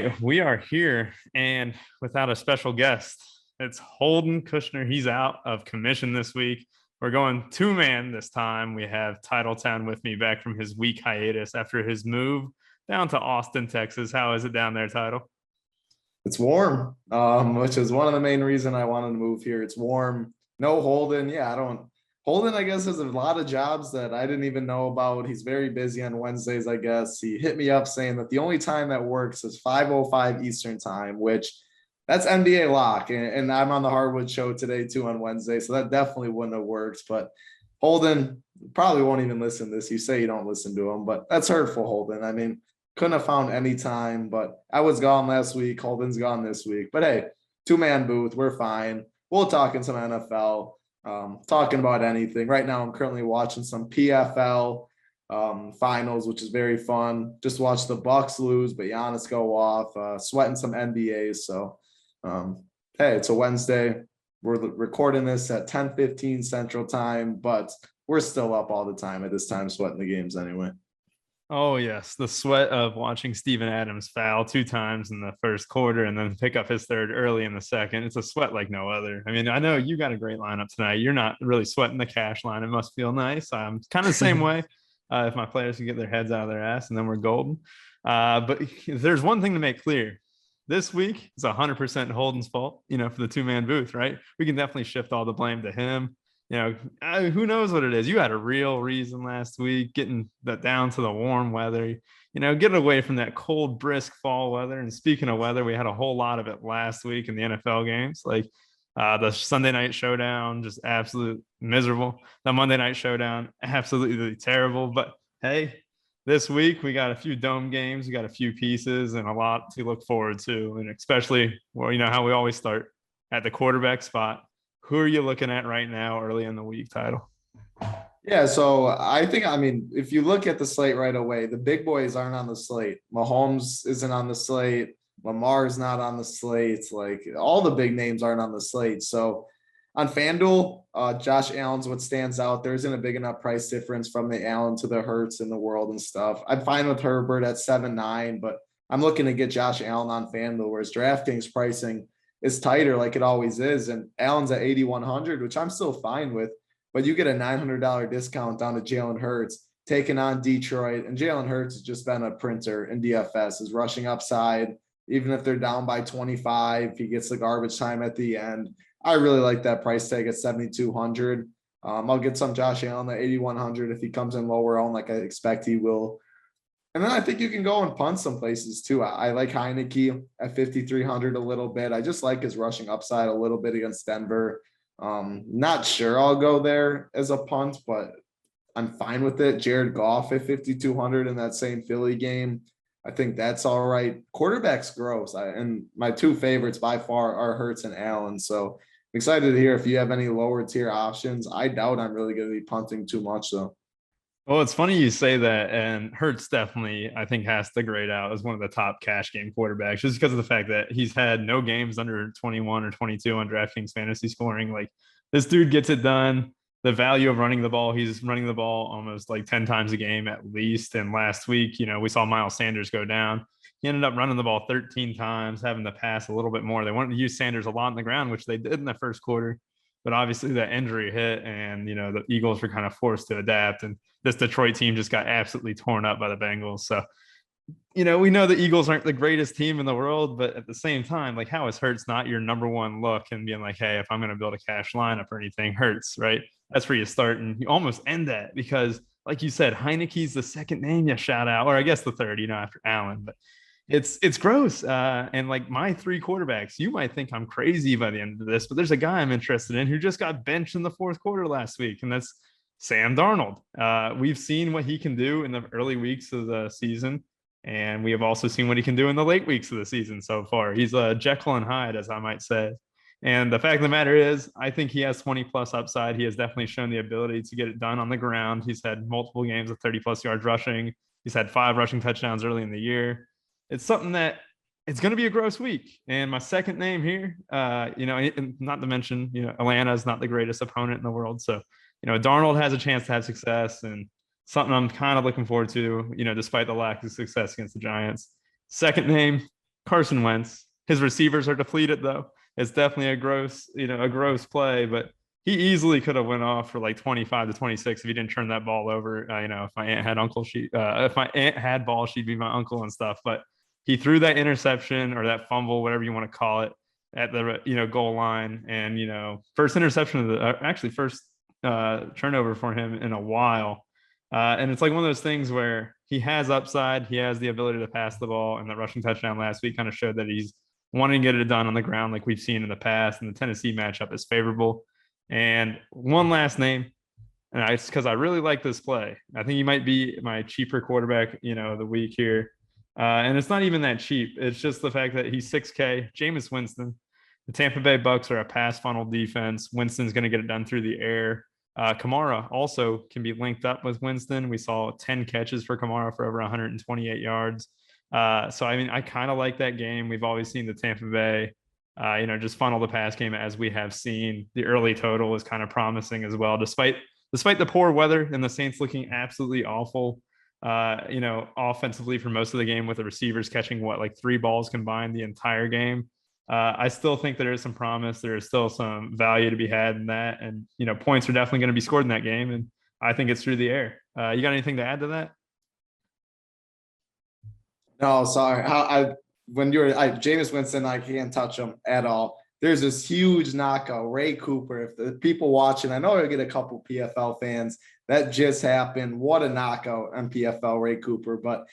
right, we are here and without a special guest. It's Holden Kushner. He's out of commission this week. We're going two-man this time. We have Titletown with me back from his week hiatus after his move down to Austin, Texas. How is it down there, Title? It's warm, which is one of the main reason I wanted to move here. It's warm. No Holden. Yeah, I don't. Holden, I guess, has a lot of jobs that I didn't even know about. He's very busy on Wednesdays, I guess. He hit me up saying that the only time that works is 5:05 Eastern time, which that's NBA lock. And I'm on the Hardwood show today too on Wednesday, so that definitely wouldn't have worked. But Holden probably won't even listen to this. You say you don't listen to him, but that's hurtful, Holden. I mean, couldn't have found any time, but I was gone last week. Holden's gone this week. But hey, two-man booth, we're fine. We'll talk in some NFL, talking about anything. Right now, I'm currently watching some PFL finals, which is very fun. Just watch the Bucks lose, but Giannis go off, sweating some NBA. So, hey, it's a Wednesday. We're recording this at 10:15 Central Time, but we're still up all the time at this time, sweating the games anyway. Oh, yes. The sweat of watching Steven Adams foul two times in the first quarter and then pick up his third early in the second. It's a sweat like no other. I mean, I know you got a great lineup tonight. You're not really sweating the cash line. It must feel nice. I'm kind of the same way if my players can get their heads out of their ass and then we're golden. But there's one thing to make clear. This week is 100% Holden's fault, for the two-man booth, right? We can definitely shift all the blame to him. Who knows what it is? You had a real reason last week, getting that down to the warm weather, get away from that cold, brisk fall weather. And speaking of weather, we had a whole lot of it last week in the NFL games, like the Sunday night showdown, just absolute miserable. The Monday night showdown, absolutely terrible. But hey, this week we got a few dome games, we got a few pieces and a lot to look forward to. And especially, how we always start at the quarterback spot. Who are you looking at right now early in the week, Title? Yeah, so I think, if you look at the slate right away, the big boys aren't on the slate. Mahomes isn't on the slate. Lamar's not on the slate. Like, all the big names aren't on the slate. So on FanDuel, Josh Allen's what stands out. There isn't a big enough price difference from the Allen to the Hurts in the world and stuff. I'm fine with Herbert at 7.9, but I'm looking to get Josh Allen on FanDuel, whereas DraftKings pricing is tighter like it always is. And Allen's at 8,100, which I'm still fine with, but you get a $900 discount down to Jalen Hurts taking on Detroit. And Jalen Hurts has just been a printer in DFS. His rushing upside, even if they're down by 25, he gets the garbage time at the end. I really like that price tag at 7,200. I'll get some Josh Allen at 8,100 if he comes in lower on like I expect he will. And then I think you can go and punt some places too. I like Heineke at 5,300 a little bit. I just like his rushing upside a little bit against Denver. Not sure I'll go there as a punt, but I'm fine with it. Jared Goff at 5,200 in that same Philly game. I think that's all right. Quarterback's gross. And my two favorites by far are Hurts and Allen. So I'm excited to hear if you have any lower tier options. I doubt I'm really going to be punting too much though. Well, it's funny you say that, and Hurts definitely, I think, has to grade out as one of the top cash game quarterbacks just because of the fact that he's had no games under 21 or 22 on DraftKings fantasy scoring. Like, this dude gets it done. The value of running the ball, he's running the ball almost like 10 times a game at least. And last week, we saw Miles Sanders go down. He ended up running the ball 13 times, having to pass a little bit more. They wanted to use Sanders a lot on the ground, which they did in the first quarter. But obviously that injury hit and, the Eagles were kind of forced to adapt. And this Detroit team just got absolutely torn up by the Bengals. So, we know the Eagles aren't the greatest team in the world, but at the same time, like, how is Hurts not your number one look and being like, hey, if I'm going to build a cash lineup or anything, Hurts, right? That's where you start. And you almost end that because, like you said, Heineke's the second name you shout out, or I guess the third, after Allen. But it's gross. And like my three quarterbacks, you might think I'm crazy by the end of this, but there's a guy I'm interested in who just got benched in the fourth quarter last week, and that's Sam Darnold. We've seen what he can do in the early weeks of the season, and we have also seen what he can do in the late weeks of the season so far. He's a Jekyll and Hyde, as I might say. And the fact of the matter is, I think he has 20 plus upside. He has definitely shown the ability to get it done on the ground. He's had multiple games of 30 plus yards rushing. He's had 5 rushing touchdowns early in the year. It's something that it's going to be a gross week. And my second name here, not to mention, Atlanta is not the greatest opponent in the world. So, Darnold has a chance to have success and something I'm kind of looking forward to, despite the lack of success against the Giants. Second name, Carson Wentz. His receivers are depleted though. It's definitely a gross play, but he easily could have went off for like 25 to 26 if he didn't turn that ball over. If my aunt had if my aunt had ball, she'd be my uncle and stuff. But he threw that interception or that fumble, whatever you want to call it, at the goal line, and first interception of first turnover for him in a while. And it's like one of those things where he has upside, he has the ability to pass the ball, and the rushing touchdown last week kind of showed that he's wanting to get it done on the ground like we've seen in the past. And the Tennessee matchup is favorable. And one last name, and it's because I really like this play. I think he might be my cheaper quarterback, of the week here. And it's not even that cheap. It's just the fact that he's 6K. Jameis Winston. The Tampa Bay Bucks are a pass funnel defense. Winston's going to get it done through the air. Kamara also can be linked up with Winston. We saw 10 catches for Kamara for over 128 yards. So, I mean, I kind of like that game. We've always seen the Tampa Bay, just funnel the pass game as we have seen. The early total is kind of promising as well, despite the poor weather and the Saints looking absolutely awful, offensively for most of the game with the receivers catching like 3 balls combined the entire game. I still think there is some promise. There is still some value to be had in that. And, points are definitely going to be scored in that game. And I think it's through the air. You got anything to add to that? No, sorry. When you're Jameis Winston, I can't touch him at all. There's this huge knockout, Ray Cooper. If the people watching, I know I get a couple PFL fans. That just happened. What a knockout on PFL, Ray Cooper. But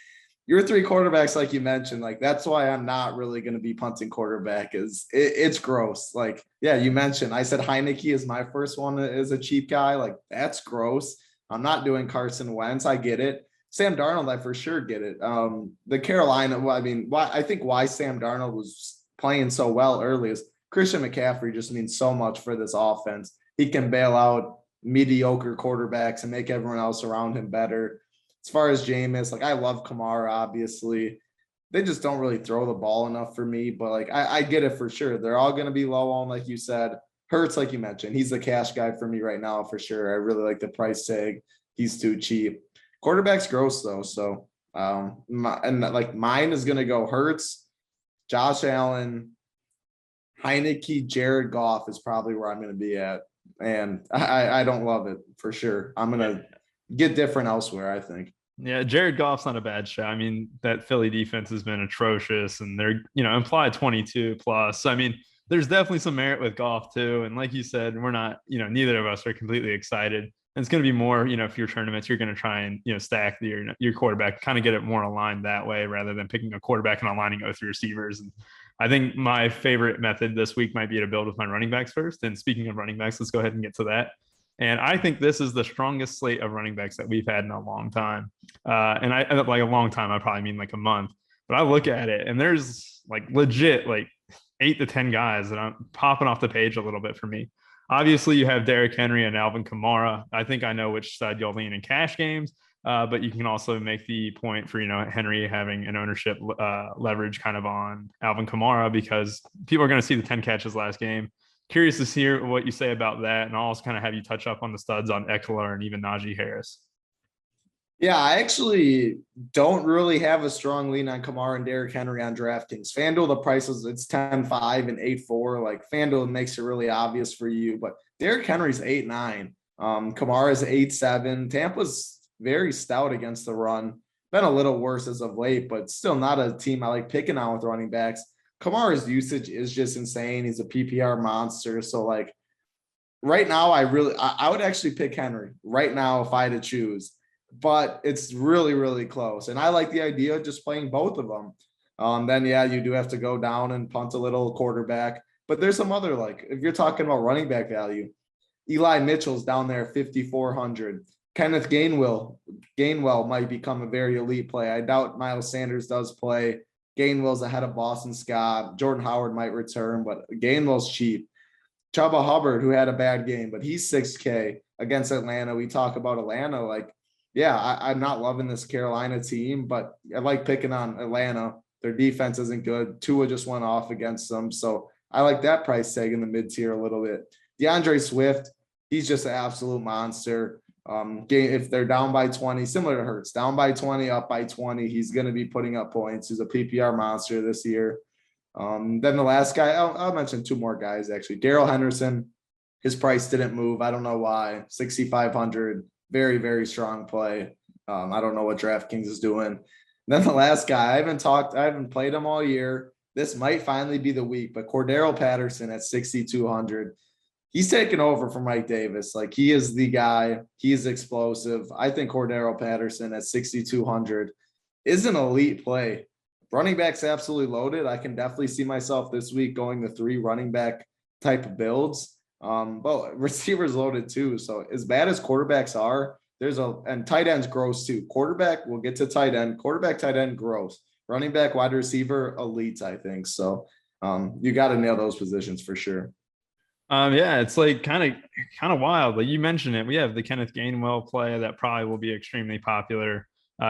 your 3 quarterbacks, like you mentioned, like that's why I'm not really going to be punting quarterback. It's gross. Like, yeah, you mentioned, I said Heineke is my first one as a cheap guy. Like, that's gross. I'm not doing Carson Wentz. I get it. Sam Darnold, I for sure get it. The Carolina, I think why Sam Darnold was playing so well early is Christian McCaffrey just means so much for this offense. He can bail out mediocre quarterbacks and make everyone else around him better. As far as Jameis, like I love Kamara, obviously. They just don't really throw the ball enough for me, but like I get it for sure. They're all going to be low on, like you said. Hurts, like you mentioned, he's the cash guy for me right now for sure. I really like the price tag. He's too cheap. Quarterback's gross though, so mine is going to go Hurts, Josh Allen, Heineke, Jared Goff is probably where I'm going to be at, and I don't love it for sure. I'm going to get different elsewhere, I think. Yeah, Jared Goff's not a bad shot. I mean, that Philly defense has been atrocious, and they're implied 22 plus. So, I mean, there's definitely some merit with Goff too. And like you said, we're not, neither of us are completely excited. And it's going to be more, for your tournaments, you're going to try and stack your quarterback, kind of get it more aligned that way rather than picking a quarterback and aligning it with your receivers. And I think my favorite method this week might be to build with my running backs first. And speaking of running backs, let's go ahead and get to that. And I think this is the strongest slate of running backs that we've had in a long time. And I like a long time, I probably mean like a month. But I look at it and there's like legit like 8 to 10 guys that I'm popping off the page a little bit for me. Obviously, you have Derrick Henry and Alvin Kamara. I think I know which side you'll lean in cash games, but you can also make the point for Henry having an ownership leverage kind of on Alvin Kamara because people are going to see the 10 catches last game. Curious to hear what you say about that, and I'll also kind of have you touch up on the studs on Eckler and even Najee Harris. Yeah, I actually don't really have a strong lean on Kamara and Derrick Henry on DraftKings. FanDuel, the prices, it's 10-5 and 8-4. Like FanDuel makes it really obvious for you, but Derrick Henry's 8-9. Kamara's 8-7. Tampa's very stout against the run. Been a little worse as of late, but still not a team I like picking on with running backs. Kamara's usage is just insane. He's a PPR monster. So like right now, I would actually pick Henry right now if I had to choose. But it's really, really close. And I like the idea of just playing both of them. Then, yeah, you do have to go down and punt a little quarterback. But there's some other, like, if you're talking about running back value, Eli Mitchell's down there 5,400. Kenneth Gainwell might become a very elite play. I doubt Miles Sanders does play. Gainwell's ahead of Boston Scott. Jordan Howard might return, but Gainwell's cheap. Chuba Hubbard, who had a bad game, but he's 6K against Atlanta. We talk about Atlanta, like, yeah, I'm not loving this Carolina team, but I like picking on Atlanta. Their defense isn't good. Tua just went off against them. So I like that price tag in the mid-tier a little bit. DeAndre Swift, he's just an absolute monster. If they're down by 20, similar to Hurts, down by 20, up by 20, he's going to be putting up points. He's a PPR monster this year. Then the last guy, I'll mention two more guys actually. Darrell Henderson, his price didn't move. I don't know why. 6,500, very, very strong play. I don't know what DraftKings is doing. Then the last guy, I haven't played him all year. This might finally be the week, but Cordero Patterson at 6,200. He's taken over for Mike Davis. Like, he is the guy. He is explosive. I think Cordero Patterson at 6,200 is an elite play. Running back's absolutely loaded. I can definitely see myself this week going the 3 running back type of builds. But receivers loaded too. So as bad as quarterbacks are, and tight ends gross too. Quarterback, we'll get to tight end. Quarterback, tight end gross. Running back, wide receiver, elite, I think. So you got to nail those positions for sure. Yeah, it's like kind of wild. Like you mentioned it, we have the Kenneth Gainwell play that probably will be extremely popular.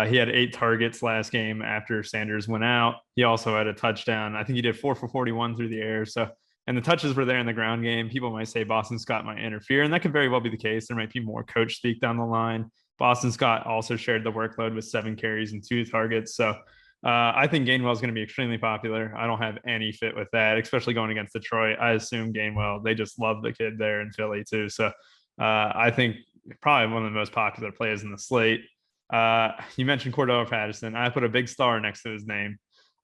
He had 8 targets last game after Sanders went out. He also had a touchdown. I think he did 4 for 41 through the air. So, and the touches were there in the ground game. People might say Boston Scott might interfere, and that could very well be the case. There might be more coach speak down the line. Boston Scott also shared the workload with 7 carries and 2 targets. So I think Gainwell is going to be extremely popular. I don't have any fit with that, especially going against Detroit. I assume Gainwell, they just love the kid there in Philly too. So I think probably one of the most popular plays in the slate. You mentioned Cordero Patterson. I put a big star next to his name.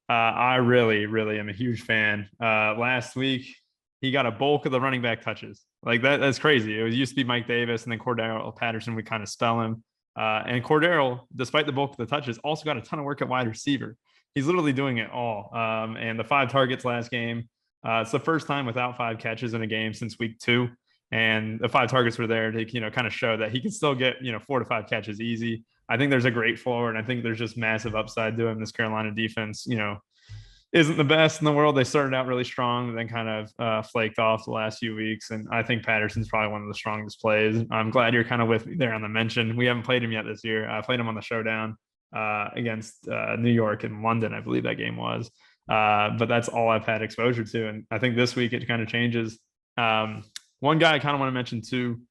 I really, really am a huge fan. Last week, he got a bulk of the running back touches. Like that's crazy. It used to be Mike Davis, and then Cordero Patterson would kind of spell him. And Cordero, despite the bulk of the touches, also got a ton of work at wide receiver. He's literally doing it all. And the 5 targets last game. It's the first time without 5 catches in a game since week 2. And the 5 targets were there to, kind of show that he can still get, 4 to 5 catches easy. I think there's a great floor, and I think there's just massive upside to him. This Carolina defense, isn't the best in the world. They started out really strong, then kind of flaked off the last few weeks. And I think Patterson's probably one of the strongest plays. I'm glad you're kind of with me there on the mention. We haven't played him yet this year. I played him on the Showdown against New York and London, I believe that game was. But that's all I've had exposure to. And I think this week it kind of changes. One guy I kind of want to mention too,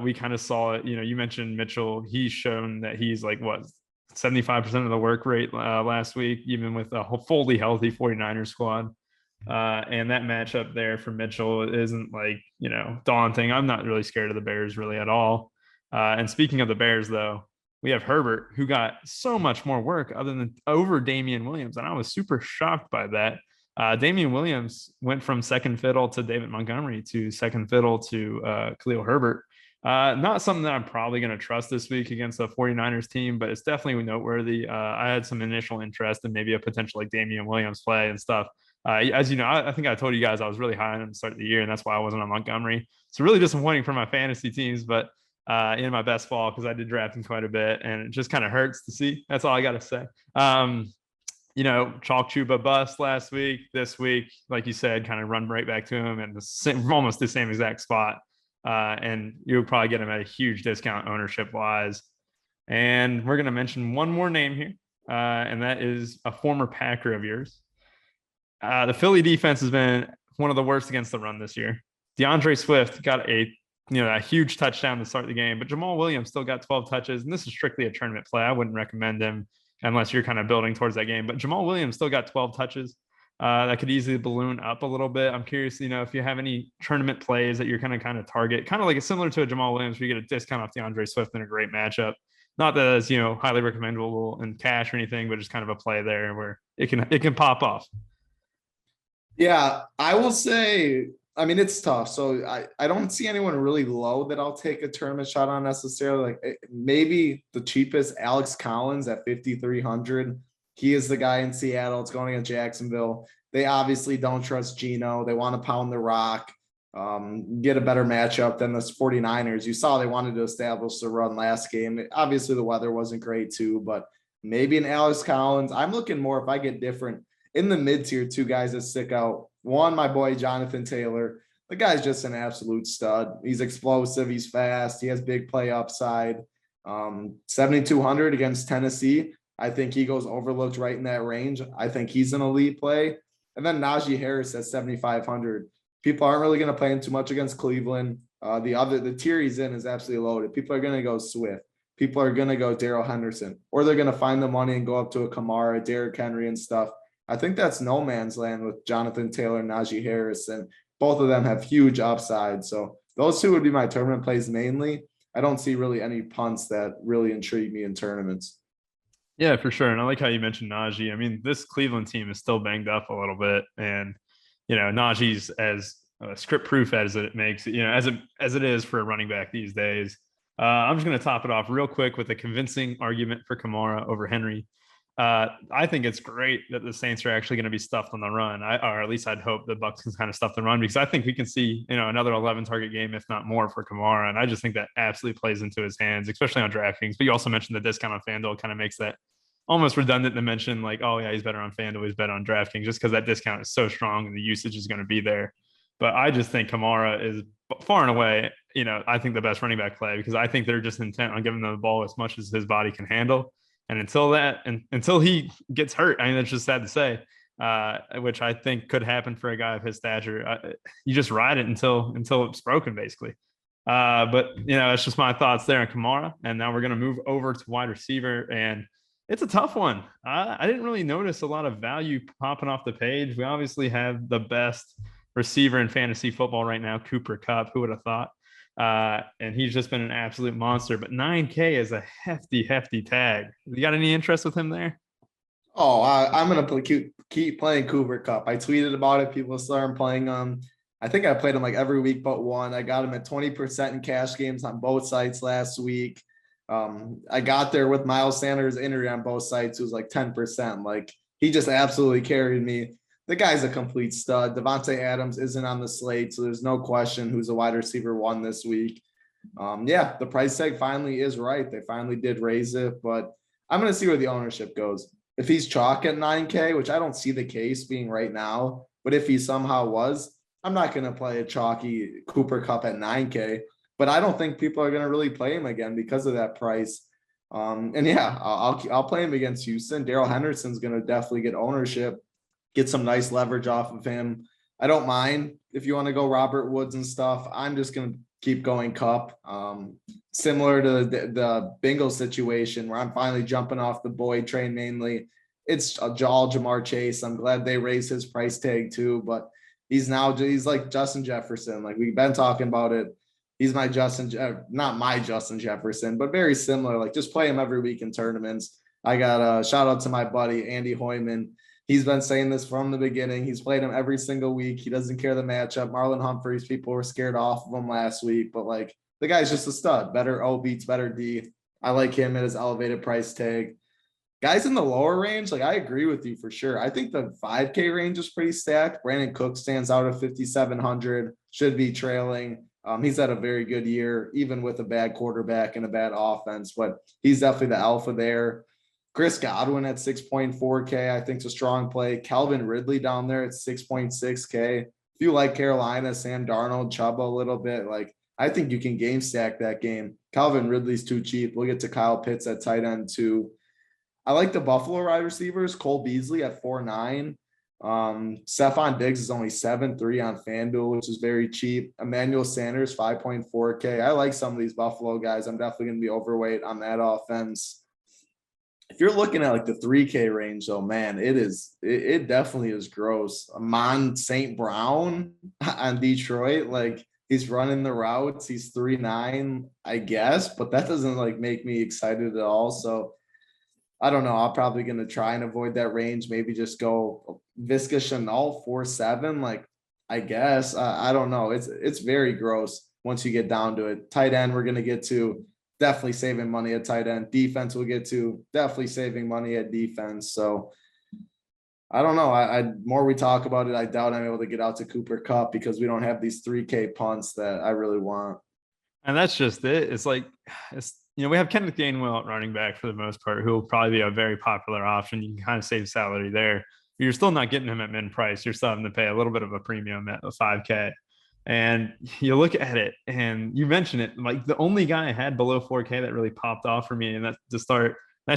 we kind of saw it, you mentioned Mitchell. He's shown that he's like 75% of the work rate last week, even with a fully healthy 49ers squad. And that matchup there for Mitchell isn't daunting. I'm not really scared of the Bears really at all. And speaking of the Bears though, we have Herbert, who got so much more work over Damian Williams. And I was super shocked by that. Damian Williams went from second fiddle to David Montgomery to second fiddle to Khalil Herbert. Not something that I'm probably going to trust this week against the 49ers team, but it's definitely noteworthy. I had some initial interest in maybe a potential Damian Williams play and stuff. As you know, I think I told you guys I was really high on him to start the year, and that's why I wasn't on Montgomery. It's really disappointing for my fantasy teams, but in my best ball, because I did draft him quite a bit, and it just kind of hurts to see. That's all I got to say. Chalk Chuba bust last week. This week, like you said, kind of run right back to him and almost the same exact spot. And you'll probably get him at a huge discount ownership wise. And we're going to mention one more name here, and that is a former Packer of yours. The Philly defense has been one of the worst against the run this year. DeAndre Swift got a huge touchdown to start the game, but Jamal Williams still got 12 touches, and this is strictly a tournament play. I wouldn't recommend him unless you're kind of building towards that game. But Jamal Williams still got 12 touches. That could easily balloon up a little bit. I'm curious, if you have any tournament plays that you're kind of target, kind of like it's similar to a Jamal Williams, where you get a discount off DeAndre Swift in a great matchup. Not that it's, highly recommendable in cash or anything, but just kind of a play there where it can pop off. Yeah, I will say, it's tough. So I don't see anyone really low that I'll take a tournament shot on necessarily. Like maybe the cheapest, Alex Collins at 5,300. He is the guy in Seattle. It's going against Jacksonville. They obviously don't trust Geno. They want to pound the rock, get a better matchup than the 49ers. You saw they wanted to establish the run last game. Obviously, the weather wasn't great too, but maybe an Alex Collins. I'm looking more, if I get different, in the mid-tier, 2 guys that stick out. One, my boy, Jonathan Taylor. The guy's just an absolute stud. He's explosive. He's fast. He has big play upside. 7,200 against Tennessee. I think he goes overlooked right in that range. I think he's an elite play. And then Najee Harris at 7,500. People aren't really going to play him too much against Cleveland. The tier he's in is absolutely loaded. People are going to go Swift. People are going to go Darrell Henderson, or they're going to find the money and go up to a Kamara, Derrick Henry and stuff. I think that's no man's land with Jonathan Taylor, Najee Harris, and both of them have huge upside. So those two would be my tournament plays mainly. I don't see really any punts that really intrigue me in tournaments. Yeah, for sure. And I like how you mentioned Najee. I mean, this Cleveland team is still banged up a little bit, and Najee's as script proof as it makes, as it is for a running back these days. I'm just going to top it off real quick with a convincing argument for Kamara over Henry. I think it's great that the Saints are actually going to be stuffed on the run. Or at least I'd hope the Bucs can kind of stuff the run, because I think we can see, another 11 target game, if not more, for Kamara. And I just think that absolutely plays into his hands, especially on DraftKings. But you also mentioned the discount on FanDuel kind of makes that almost redundant to mention, like, oh yeah, he's better on FanDuel, he's better on DraftKings, just because that discount is so strong and the usage is going to be there. But I just think Kamara is far and away, I think the best running back play, because I think they're just intent on giving them the ball as much as his body can handle. And until he gets hurt, I mean, that's just sad to say, which I think could happen for a guy of his stature. You just ride it until it's broken, basically. But it's just my thoughts there on Kamara. And now we're going to move over to wide receiver, and it's a tough one. I didn't really notice a lot of value popping off the page. We obviously have the best receiver in fantasy football right now, Cooper Kupp. Who would have thought? And he's just been an absolute monster. But 9K is a hefty tag. You got any interest with him there? Oh, I'm gonna keep playing Cooper Kupp. I tweeted about it. People started playing him. I think I played him like every week but one. I got him at 20% in cash games on both sites last week. I got there with Miles Sanders' injury on both sites. It was like 10%. Like, he just absolutely carried me. The guy's a complete stud. Devontae Adams isn't on the slate, so there's no question who's a wide receiver one this week. The price tag finally is right. They finally did raise it, but I'm going to see where the ownership goes. If he's chalk at 9K, which I don't see the case being right now, but if he somehow was, I'm not going to play a chalky Cooper Kupp at 9K. But I don't think people are going to really play him again because of that price. I'll play him against Houston. Darrell Henderson's going to definitely get ownership, get some nice leverage off of him. I don't mind if you want to go Robert Woods and stuff. I'm just going to keep going Kupp. Similar to the Bengals situation where I'm finally jumping off the Boyd train mainly. It's all Jamar Chase. I'm glad they raised his price tag too, but he's like Justin Jefferson. Like, we've been talking about it. He's my not my Justin Jefferson, but very similar. Like, just play him every week in tournaments. I got a shout out to my buddy, Andy Hoyman. He's been saying this from the beginning. He's played him every single week. He doesn't care the matchup. Marlon Humphreys, people were scared off of him last week, but like, the guy's just a stud. Better O beats better D. I like him at his elevated price tag. Guys in the lower range, like, I agree with you for sure. I think the 5K range is pretty stacked. Brandon Cook stands out at 5,700, should be trailing. He's had a very good year, even with a bad quarterback and a bad offense, but he's definitely the alpha there. Chris Godwin at 6.4K, I think is a strong play. Calvin Ridley down there at 6.6K. If you like Carolina, Sam Darnold, Chuba a little bit, like, I think you can game stack that game. Calvin Ridley's too cheap. We'll get to Kyle Pitts at tight end too. I like the Buffalo wide receivers. Cole Beasley at 4.9. Stephon Diggs is only 7.3 on FanDuel, which is very cheap. Emmanuel Sanders, 5.4K. I like some of these Buffalo guys. I'm definitely going to be overweight on that offense. If you're looking at like the 3K range, though, man, it definitely is gross. Amon St. Brown on Detroit, like, he's running the routes. He's 3.9, I guess, but that doesn't like make me excited at all. So I don't know. I'm probably going to try and avoid that range. Maybe just go Visca Chanel 4.7. Like, I guess, I don't know. It's very gross once you get down to it. Tight end, we're going to get to definitely saving money at tight end. Defense, we'll get to definitely saving money at defense. So I don't know. I more we talk about it, I doubt I'm able to get out to Cooper Kupp because we don't have these 3K punts that I really want. And that's just it. It's like, we have Kenneth Gainwell at running back for the most part, who will probably be a very popular option. You can kind of save salary there. But you're still not getting him at min price. You're still having to pay a little bit of a premium at 5K. And you look at it, and you mentioned it, like, the only guy I had below 4K that really popped off for me, and that's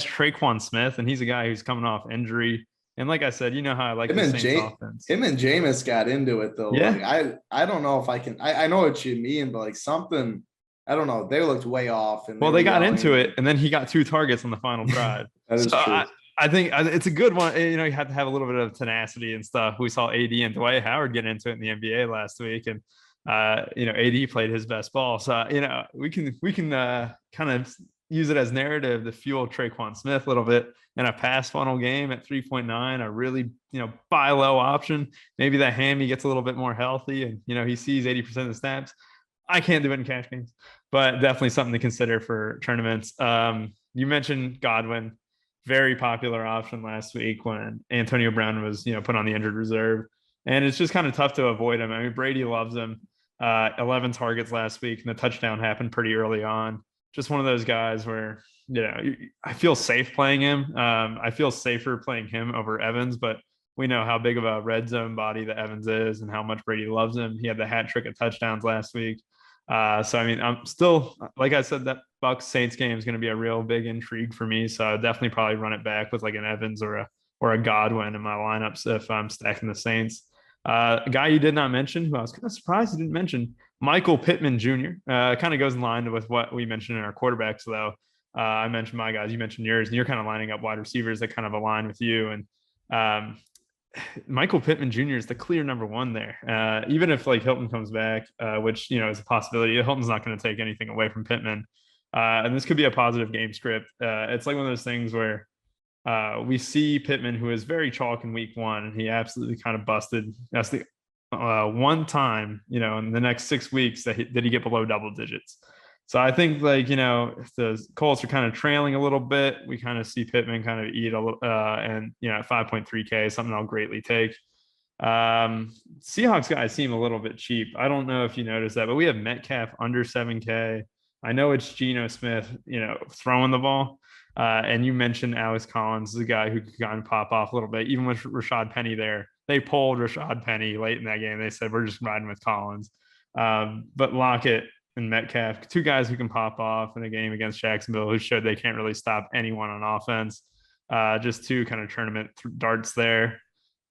Traquan Smith. And he's a guy who's coming off injury. And like I said, you know how I like Him the and Saints offense. him and Jameis got into it though. Yeah. Like I don't know if I can. I know what you mean, but like something. I don't know. They looked way off, and they Well, were they got into yelling. it, and then he got 2 targets on the final drive. That So is true. I think it's a good one. You know, you have to have a little bit of tenacity and stuff. We saw AD and Dwight Howard get into it in the NBA last week, and you know, AD played his best ball. So you know, we can kind of use it as narrative to fuel Traquan Smith a little bit in a pass funnel game at 3.9, a really, you know, buy low option. Maybe that hammy gets a little bit more healthy, and you know, he sees 80% of the snaps. I can't do it in cash games, but definitely something to consider for tournaments. You mentioned Godwin, very popular option last week when Antonio Brown was, you know, put on the injured reserve, and it's just kind of tough to avoid him. I mean, Brady loves him. 11 targets last week, and the touchdown happened pretty early on. Just one of those guys where, you know, I feel safe playing him. I feel safer playing him over Evans, but we know how big of a red zone body that Evans is and how much Brady loves him. He had the hat trick of touchdowns last week. So I mean, I'm still, like I said, that Bucks Saints game is going to be a real big intrigue for me. So I'll definitely probably run it back with like an Evans or a Godwin in my lineups if I'm stacking the Saints. A guy you did not mention, who I was kind of surprised you didn't mention, Michael Pittman Jr. Kind of goes in line with what we mentioned in our quarterbacks, though. I mentioned my guys, you mentioned yours, and you're kind of lining up wide receivers that kind of align with you. And Michael Pittman Jr. is the clear number one there. Even if like Hilton comes back, which, you know, is a possibility, Hilton's not going to take anything away from Pittman. And this could be a positive game script. It's like one of those things where we see Pittman, who is very chalk in week one, and he absolutely kind of busted. That's the one time, you know, in the next 6 weeks that he get below double digits. So I think, like, you know, if the Colts are kind of trailing a little bit, we kind of see Pittman kind of eat a little, and, you know, at 5.3K, something I'll greatly take. Seahawks guys seem a little bit cheap. I don't know if you noticed that, but we have Metcalf under 7K. I know it's Geno Smith, you know, throwing the ball. And you mentioned Alex Collins is a guy who could kind of pop off a little bit, even with Rashad Penny there. They pulled Rashad Penny late in that game. They said, we're just riding with Collins. But Lockett and Metcalf, two guys who can pop off in a game against Jacksonville, who showed they can't really stop anyone on offense. Just two kind of tournament darts there.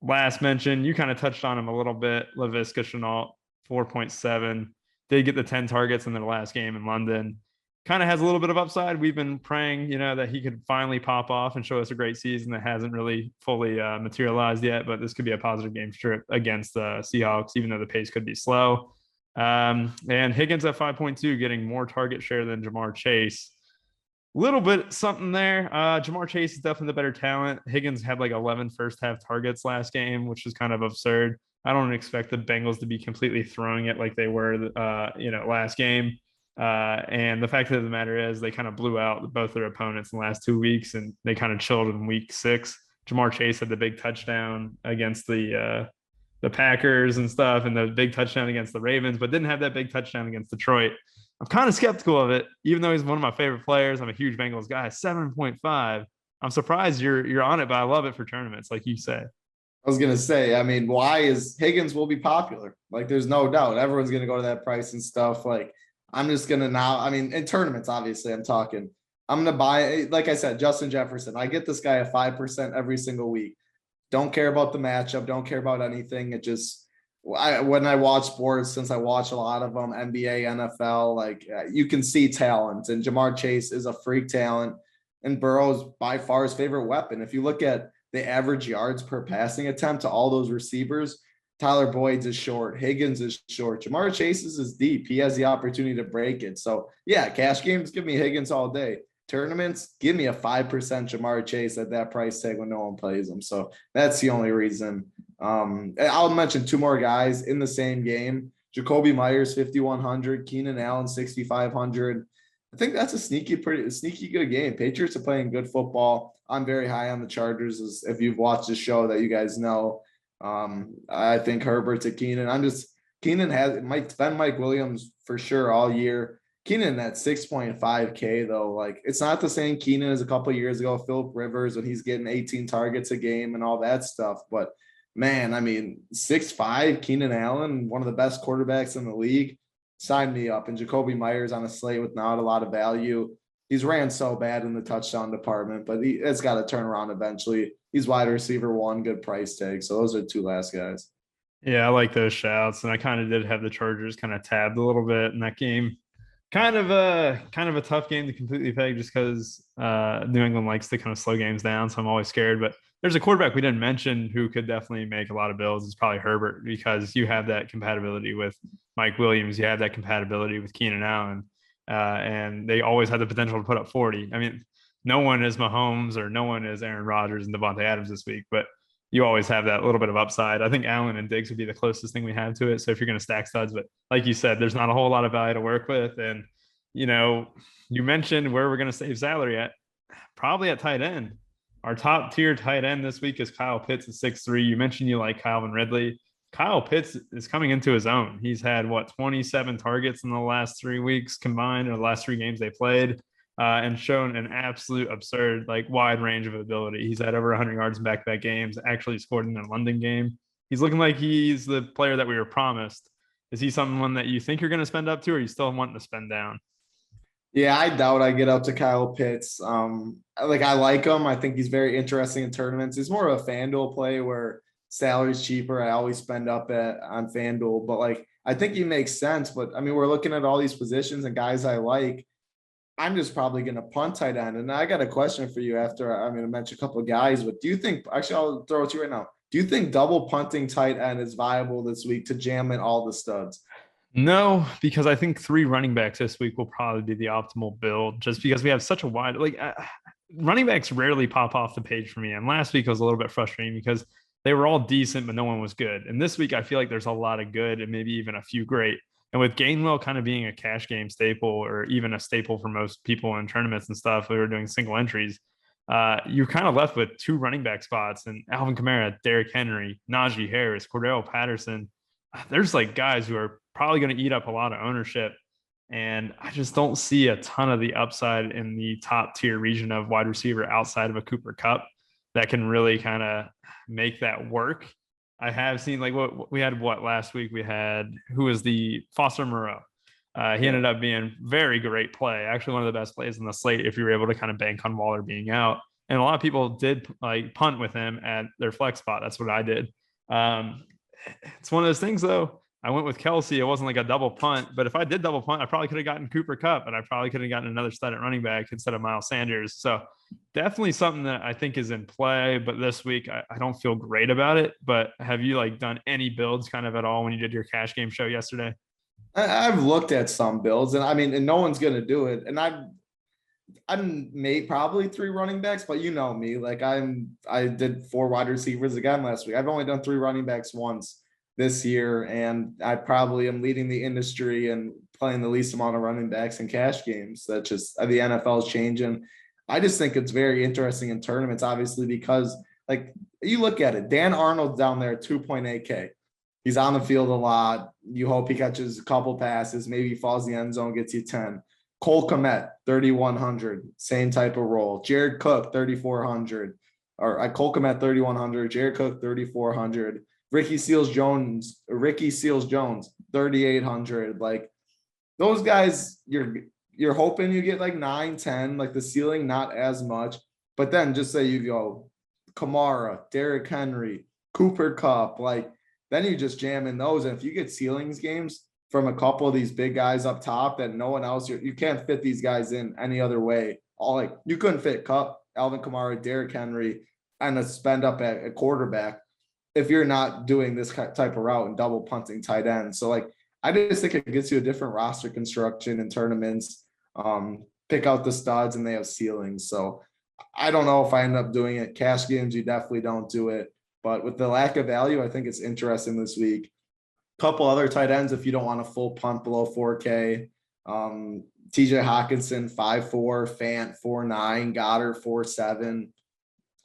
Last mention, you kind of touched on him a little bit. Laviska Shenault, 4.7. Did get the 10 targets in their last game in London. Kind of has a little bit of upside. We've been praying, you know, that he could finally pop off and show us a great season that hasn't really fully materialized yet. But this could be a positive game strip against the Seahawks, even though the pace could be slow. And Higgins at 5.2, getting more target share than Jamar Chase. Little bit something there. Jamar Chase is definitely the better talent. Higgins had like 11 first half targets last game, which is kind of absurd. I don't expect the Bengals to be completely throwing it like they were, you know, last game. And the fact of the matter is they kind of blew out both their opponents in the last 2 weeks, and they kind of chilled in week 6. Jamar Chase had the big touchdown against the Packers and stuff, and the big touchdown against the Ravens, but didn't have that big touchdown against Detroit. I'm kind of skeptical of it, even though he's one of my favorite players. I'm a huge Bengals guy. 7.5. I'm surprised you're on it, but I love it for tournaments, like you say. I was gonna say, I mean, why is Higgins will be popular? Like, there's no doubt. Everyone's gonna go to that price and stuff. Like, I'm just gonna now. I mean, in tournaments, obviously, I'm talking. I'm gonna buy, like I said, Justin Jefferson. I get this guy at 5% every single week. Don't care about the matchup. Don't care about anything. It just, when I watch sports, since I watch a lot of them, NBA, NFL, like you can see talent, and Jamar Chase is a freak talent, and Burrow's by far his favorite weapon. If you look at the average yards per passing attempt to all those receivers, Tyler Boyd's is short, Higgins is short, Jamar Chase's is deep. He has the opportunity to break it. So yeah, cash games, give me Higgins all day. Tournaments, give me a 5% Jamar Chase at that price tag when no one plays him. So that's the only reason. I'll mention 2 more guys in the same game. Jacoby Myers, 5,100. Keenan Allen, 6,500. I think that's a sneaky good game. Patriots are playing good football. I'm very high on the Chargers, as if you've watched the show that you guys know. I think Herbert's a Keenan. Keenan has Mike Williams for sure all year. Keenan at 6.5K though, like it's not the same Keenan as a couple of years ago, Philip Rivers, when he's getting 18 targets a game and all that stuff. But man, I mean, 6'5", Keenan Allen, one of the best quarterbacks in the league. Sign me up. And Jacoby Myers on a slate with not a lot of value. He's ran so bad in the touchdown department, but it's got to turn around eventually. he's wide receiver one, good price tag. So those are two last guys. Yeah, I like those shouts, and I kind of did have the Chargers kind of tabbed a little bit in that game. Kind of a tough game to completely peg just because New England likes to kind of slow games down, so I'm always scared. But there's a quarterback we didn't mention who could definitely make a lot of bills. It's probably Herbert because you have that compatibility with Mike Williams, you have that compatibility with Keenan Allen, and they always have the potential to put up 40. I mean, no one is Mahomes or no one is Aaron Rodgers and Devontae Adams this week, but you always have that little bit of upside. I think Allen and Diggs would be the closest thing we have to it. So if you're going to stack studs, but like you said, there's not a whole lot of value to work with. And, you know, you mentioned where we're going to save salary at, probably at tight end. Our top tier tight end this week is Kyle Pitts at 6'3". You mentioned you like Calvin Ridley. Kyle Pitts is coming into his own. He's had 27 targets in the last 3 weeks combined, or the last 3 games they played. And shown an absolute absurd, wide range of ability. He's had over 100 yards in back-to-back games, actually scored in the London game. He's looking like he's the player that we were promised. Is he someone that you think you're going to spend up to, or are you still wanting to spend down? Yeah, I doubt I get up to Kyle Pitts. I like him. I think he's very interesting in tournaments. He's more of a FanDuel play where salary's cheaper. I always spend up on FanDuel, but I think he makes sense. But I mean, we're looking at all these positions and guys I like. I'm just probably going to punt tight end. And I got a question for you after I'm going to mention a couple of guys, but do you think, actually, I'll throw it to you right now. Do you think double punting tight end is viable this week to jam in all the studs? No, because I think 3 running backs this week will probably be the optimal build just because we have such a wide, running backs rarely pop off the page for me. And last week was a little bit frustrating because they were all decent, but no one was good. And this week, I feel like there's a lot of good and maybe even a few great. And with Gainwell kind of being a cash game staple, or even a staple for most people in tournaments and stuff, we were doing single entries. You're kind of left with 2 running back spots, and Alvin Kamara, Derrick Henry, Najee Harris, Cordell Patterson. There's guys who are probably going to eat up a lot of ownership. And I just don't see a ton of the upside in the top tier region of wide receiver outside of a Cooper Kupp that can really kind of make that work. I have seen what we had last week. We had who was the Foster Moreau. He ended up being very great play, actually one of the best plays in the slate if you were able to kind of bank on Waller being out. And a lot of people did punt with him at their flex spot. That's what I did. It's one of those things though. I went with Kelsey. It wasn't a double punt, but if I did double punt, I probably could have gotten Cooper Kupp, and I probably could have gotten another stud at running back instead of Miles Sanders. So definitely something that I think is in play. But this week, I don't feel great about it. But have you done any builds kind of at all when you did your cash game show yesterday? I've looked at some builds, and I mean, and no one's going to do it. And I'm made probably 3 running backs, but you know me, I did 4 wide receivers again last week. I've only done 3 running backs once this year, and I probably am leading the industry and playing the least amount of running backs in cash games. That just the NFL is changing. I just think it's very interesting in tournaments, obviously, because you look at it, Dan Arnold's down there at 2.8K. He's on the field a lot. You hope he catches a couple passes, maybe falls the end zone, gets you 10. Cole Kmet, 3,100, same type of role. Jared Cook, 3,400. Cole Kmet, 3,100. Jared Cook, 3,400. Ricky Seals Jones, 3,800. Those guys, you're hoping you get 9, 10, the ceiling, not as much. But then just say you go Kamara, Derrick Henry, Cooper Kupp, then you just jam in those. And if you get ceilings games from a couple of these big guys up top that no one else, you can't fit these guys in any other way. You couldn't fit Kupp, Alvin Kamara, Derrick Henry, and a spend up at a quarterback if you're not doing this type of route and double punting tight end. So I just think it gets you a different roster construction in tournaments. Pick out the studs and they have ceilings. So I don't know if I end up doing it. Cash games, you definitely don't do it. But with the lack of value, I think it's interesting this week. Couple other tight ends if you don't want a full punt below 4K. TJ Hawkinson, 5'4", Fant, 4'9", Goddard, 4'7".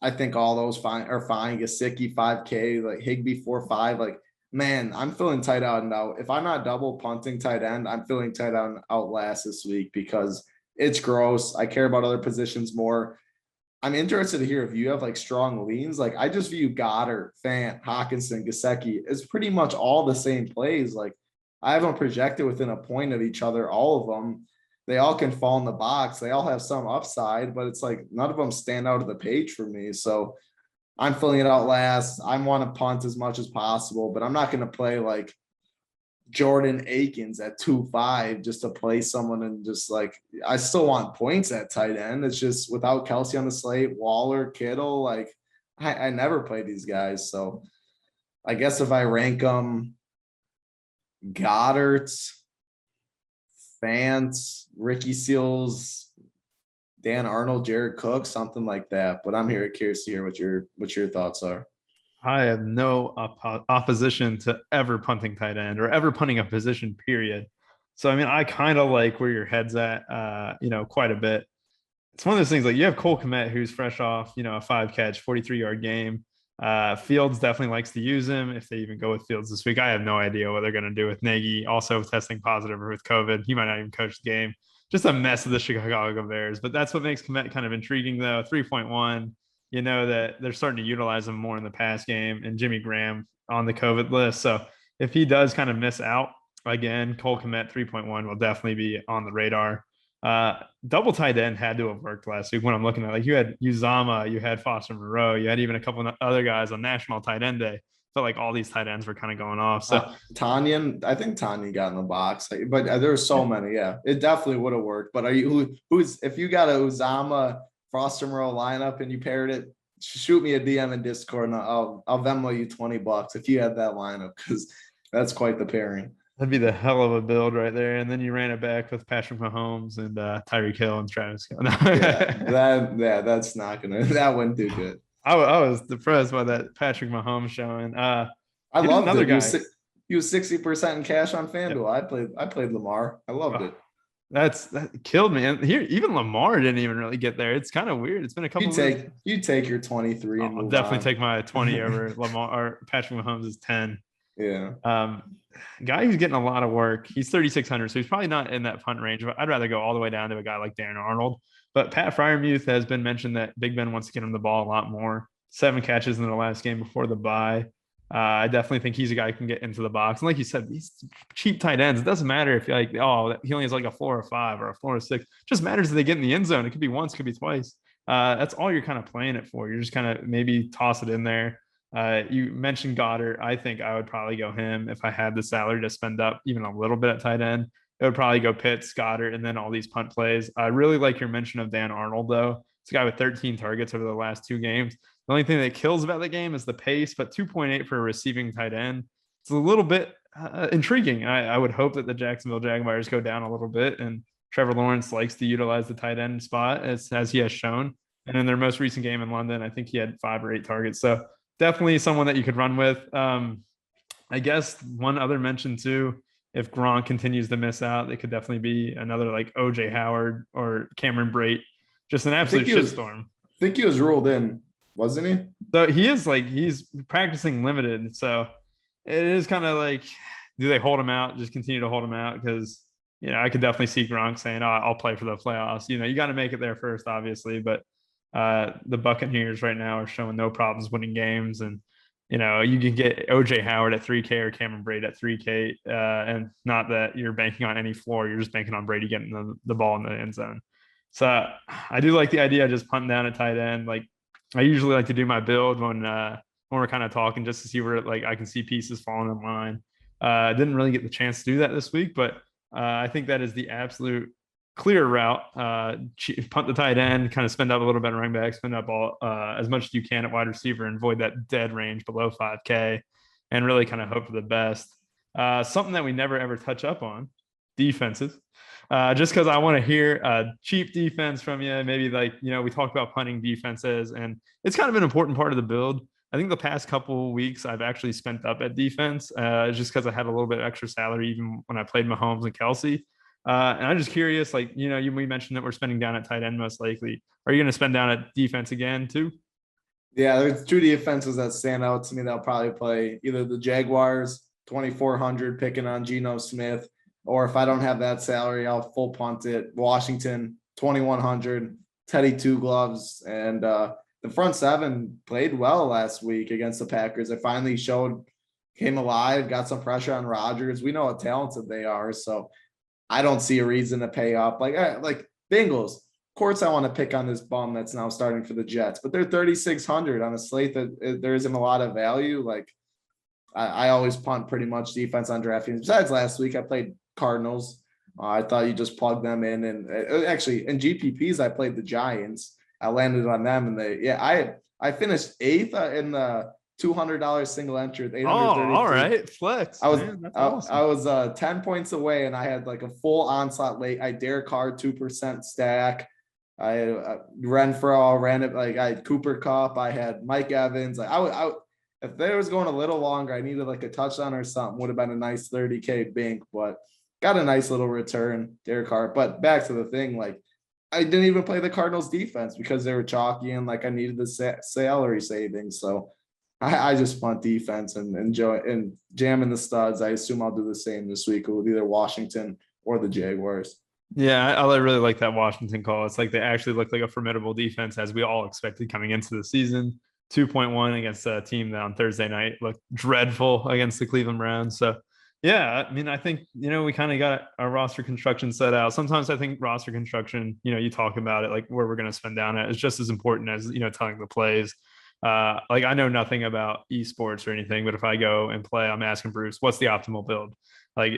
I think all those are fine. Gesicki, 5K, Higbee, 4'5". Man, I'm feeling tight out now. If I'm not double punting tight end, I'm feeling tight out last this week because it's gross. I care about other positions more. I'm interested to hear if you have strong leans. I just view Goddard, Fant, Hawkinson, Gesicki as pretty much all the same plays. I have them projected within a point of each other, all of them. They all can fall in the box. They all have some upside, but it's none of them stand out of the page for me. So I'm filling it out last. I want to punt as much as possible, but I'm not going to play like Jordan Akins at 2.5 just to play someone and just like I still want points at tight end. It's just without Kelsey on the slate, Waller, Kittle, like I never play these guys. So I guess if I rank them, Goddard, Fant, Ricky Seals, Dan Arnold, Jared Cook, something like that. But I'm here curious to hear what your thoughts are. I have no opposition to ever punting tight end or ever punting a position, period. So, I mean, I kind of like where your head's at, quite a bit. It's one of those things like you have Cole Kmet, who's fresh off, a 5-catch, 43-yard game. Fields definitely likes to use him if they even go with Fields this week. I have no idea what they're going to do with Nagy, also testing positive with COVID. He might not even coach the game. Just a mess of the Chicago Bears. But that's what makes Kmet kind of intriguing, though. 3.1. You know that they're starting to utilize him more in the pass game, and Jimmy Graham on the COVID list. So if he does kind of miss out again, Cole Kmet 3.1 will definitely be on the radar. Double tight end had to have worked last week when I'm looking at like you had Uzama, you had Foster Moreau, you had even a couple of other guys on National Tight End Day. Felt like all these tight ends were kind of going off. So Tanyan, I think Tanya got in the box, but there were so many. Yeah, it definitely would have worked. But are you who's if you got a Uzama Foster Moreau lineup and you paired it, shoot me a DM in Discord and I'll Venmo you $20 if you had that lineup because that's quite the pairing. That'd be the hell of a build right there. And then you ran it back with Patrick Mahomes and Tyreek Hill and Travis. That's not gonna that wouldn't do good. I was depressed by that Patrick Mahomes showing. I loved another it. Guy. He was 60% in cash on FanDuel. Yep. I played Lamar. I loved it. That killed me. And here, even Lamar didn't even really get there. It's kind of weird. It's been a couple. You take your 23. I'll definitely take my 20 over Lamar or Patrick Mahomes is 10. Yeah. Guy who's getting a lot of work. He's 3,600, so he's probably not in that punt range. But I'd rather go all the way down to a guy like Dan Arnold. But Pat Freiermuth has been mentioned that Big Ben wants to get him the ball a lot more. 7 catches in the last game before the bye. I definitely think he's a guy who can get into the box. And like you said, these cheap tight ends, it doesn't matter if you're like, oh, he only has like a 4 or 5 or a 4 or 6. It just matters if they get in the end zone. It could be once, it could be twice. That's all you're kind of playing it for. You're just kind of maybe toss it in there. You mentioned Goddard. I think I would probably go him if I had the salary to spend up even a little bit at tight end. It would probably go Pitts, Goddard, and then all these punt plays. I really like your mention of Dan Arnold, though. It's a guy with 13 targets over the last 2 games. The only thing that kills about the game is the pace, but 2.8 for a receiving tight end. It's a little bit intriguing. I would hope that the Jacksonville Jaguars go down a little bit, and Trevor Lawrence likes to utilize the tight end spot as he has shown. And in their most recent game in London, I think he had 5 or 8 targets. So definitely someone that you could run with. I guess one other mention too, if Gronk continues to miss out, it could definitely be another like OJ Howard or Cameron Brate. Just an absolute shitstorm. I think he was ruled in, wasn't he? So he's practicing limited. So it is kind of like, do they hold him out? Just continue to hold him out? Because, I could definitely see Gronk saying, oh, I'll play for the playoffs. You got to make it there first, obviously. But the Buccaneers right now are showing no problems winning games. And, you can get OJ Howard at 3K or Cameron Brate at 3K. And not that you're banking on any floor. You're just banking on Brady getting the ball in the end zone. So I do like the idea of just punting down at tight end. Like I usually like to do my build when we're kind of talking just to see where like I can see pieces falling in line. I didn't really get the chance to do that this week, but I think that is the absolute clear route. Punt the tight end, kind of spend up a little bit on running back, spend up all as much as you can at wide receiver and avoid that dead range below 5K and really kind of hope for the best. Something that we never ever touch up on, defenses. Just because I want to hear a cheap defense from you. Maybe we talked about punting defenses, and it's kind of an important part of the build. I think the past couple of weeks I've actually spent up at defense just because I had a little bit of extra salary even when I played Mahomes and Kelsey. And I'm just curious, we mentioned that we're spending down at tight end most likely. Are you going to spend down at defense again too? Yeah, there's 2 defenses that stand out to me that'll probably play either the Jaguars, 2,400 picking on Geno Smith, or if I don't have that salary, I'll full punt it. Washington, 2,100, Teddy 2 gloves. And the front 7 played well last week against the Packers. It finally came alive, got some pressure on Rodgers. We know how talented they are. So I don't see a reason to pay up. Like Bengals, course I want to pick on this bum that's now starting for the Jets, but they're 3,600 on a slate that there isn't a lot of value. Like I always punt pretty much defense on DraftKings. Besides last week, I played Cardinals. I thought you just plug them in, and actually in GPPs I played the Giants. I landed on them, and I finished 8th in the $200 single entry with 830. All right, flex. I was man, that's awesome. I was 10 points away, and I had like a full onslaught late. I Derek Carr 2% stack. I had Renfro, ran it like I had Cooper Kupp. I had Mike Evans. Like I if they was going a little longer, I needed like a touchdown or something. Would have been a nice 30K bank, but got a nice little return, Derek Carr. But back to the thing, like I didn't even play the Cardinals defense because they were chalky and like I needed the salary savings. So I just punt defense and enjoy and jamming the studs. I assume I'll do the same this week with either Washington or the Jaguars. Yeah, I really like that Washington call. It's like they actually look like a formidable defense as we all expected coming into the season. 2.1 against a team that on Thursday night looked dreadful against the Cleveland Browns. So, yeah, I mean, I think, we kind of got our roster construction set out. Sometimes I think roster construction, you talk about it, like where we're going to spend down at is just as important as, telling the plays. Like I know nothing about esports or anything, but if I go and play, I'm asking Bruce, what's the optimal build? Like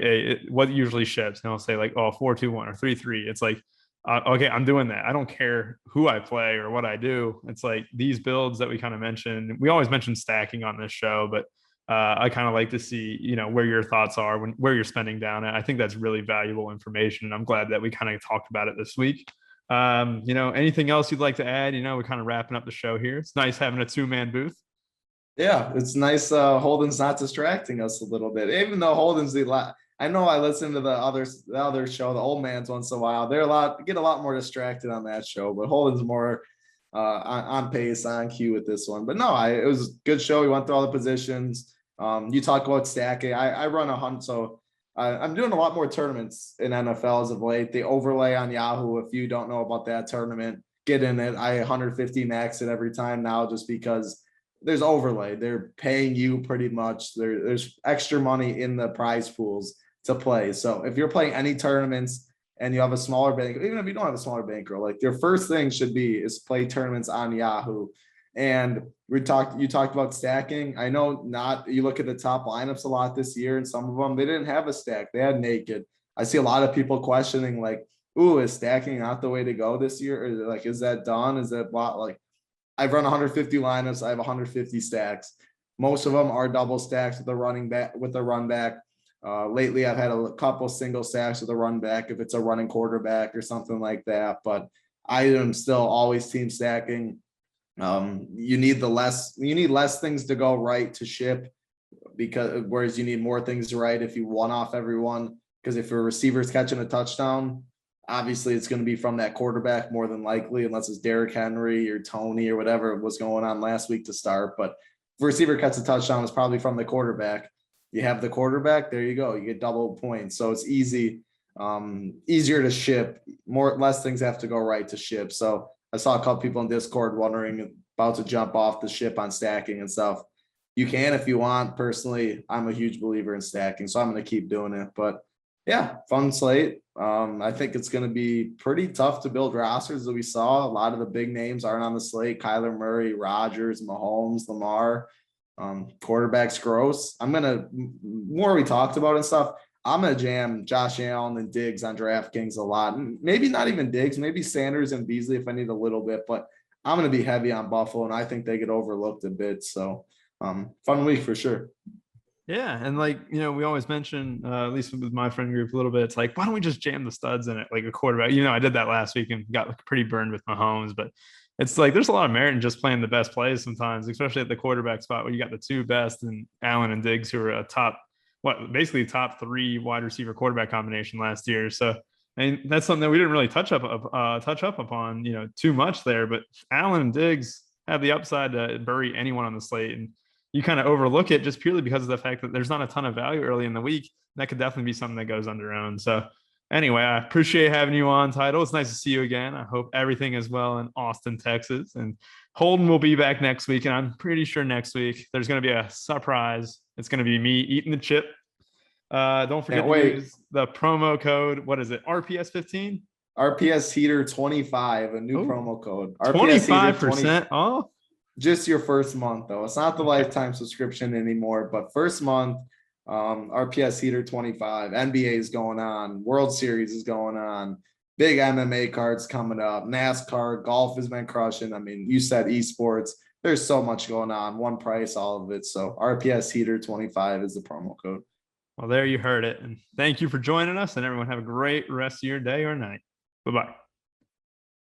what usually ships? And I'll say like, 4-2-1 or 3-3. It's like, okay, I'm doing that. I don't care who I play or what I do. It's like these builds that we kind of mentioned. We always mention stacking on this show, but I kind of like to see, where your thoughts are where you're spending down at. I think that's really valuable information. And I'm glad that we kind of talked about it this week. Anything else you'd like to add? We're kind of wrapping up the show here. It's nice having a 2-man booth. Yeah, it's nice. Holden's not distracting us a little bit, even though Holden's I know I listen to the other show, the Old Man's once in a while. Get a lot more distracted on that show, but Holden's more on pace, on cue with this one. But no, it was a good show. We went through all the positions. You talk about stacking. I run a hunt, so I'm doing a lot more tournaments in NFL as of late. The overlay on Yahoo, if you don't know about that tournament, get in it. I 150 max it every time now just because there's overlay. They're paying you pretty much. There's extra money in the prize pools to play. So if you're playing any tournaments and you have a smaller bank, even if you don't have a smaller bankroll, like your first thing should be is play tournaments on Yahoo. And you talked about stacking. I know you look at the top lineups a lot this year, and some of them, they didn't have a stack. They had naked. I see a lot of people questioning like, ooh, is stacking not the way to go this year? Or like, is that done? Is that bought? Like, I've run 150 lineups. I have 150 stacks. Most of them are double stacks with a running back, with a run back. Lately, I've had a couple single stacks with a run back if it's a running quarterback or something like that. But I am still always team stacking. You need less things to go right to ship, whereas you need more things right if you one off everyone. Because if your receiver's catching a touchdown, obviously it's going to be from that quarterback more than likely, unless it's Derrick Henry or Tony or whatever was going on last week to start. But if a receiver cuts a touchdown, it's probably from the quarterback. You have the quarterback, there you go. You get double points. So it's easier to ship. Less things have to go right to ship. So I saw a couple people in Discord wondering about to jump off the ship on stacking and stuff. You can if you want. Personally, I'm a huge believer in stacking, so I'm going to keep doing it. But yeah, fun slate. I think it's going to be pretty tough to build rosters that we saw. A lot of the big names aren't on the slate. Kyler Murray, Rodgers, Mahomes, Lamar, quarterbacks gross. More we talked about and stuff, I'm going to jam Josh Allen and Diggs on DraftKings a lot. Maybe not even Diggs, maybe Sanders and Beasley if I need a little bit, but I'm going to be heavy on Buffalo, and I think they get overlooked a bit. So fun week for sure. Yeah. And we always mention, at least with my friend group a little bit, it's like, why don't we just jam the studs in it like a quarterback? I did that last week and got pretty burned with Mahomes, but it's like there's a lot of merit in just playing the best plays sometimes, especially at the quarterback spot where you got the two best and Allen and Diggs, who are basically top 3 wide receiver quarterback combination last year. So that's something that we didn't really touch up upon, too much there. But Allen and Diggs have the upside to bury anyone on the slate, and you kind of overlook it just purely because of the fact that there's not a ton of value early in the week. That could definitely be something that goes underowned. So anyway, I appreciate having you on, Title. It's nice to see you again. I hope everything is well in Austin, Texas. And Holden will be back next week, and I'm pretty sure next week there's going to be a surprise. It's going to be me eating the chip. Don't forget to use the promo code. What is it? RPS 15. RPS Heater 25, a new promo code. RPS Heater 25% off. Just your first month though. It's not the lifetime subscription anymore, but first month, RPS Heater 25. NBA is going on. World Series is going on. Big MMA cards coming up. NASCAR, golf has been crushing. I mean, you said esports. There's so much going on. One price, all of it. So RPS Heater 25 is the promo code. Well, there you heard it. And thank you for joining us. And everyone have a great rest of your day or night. Bye-bye.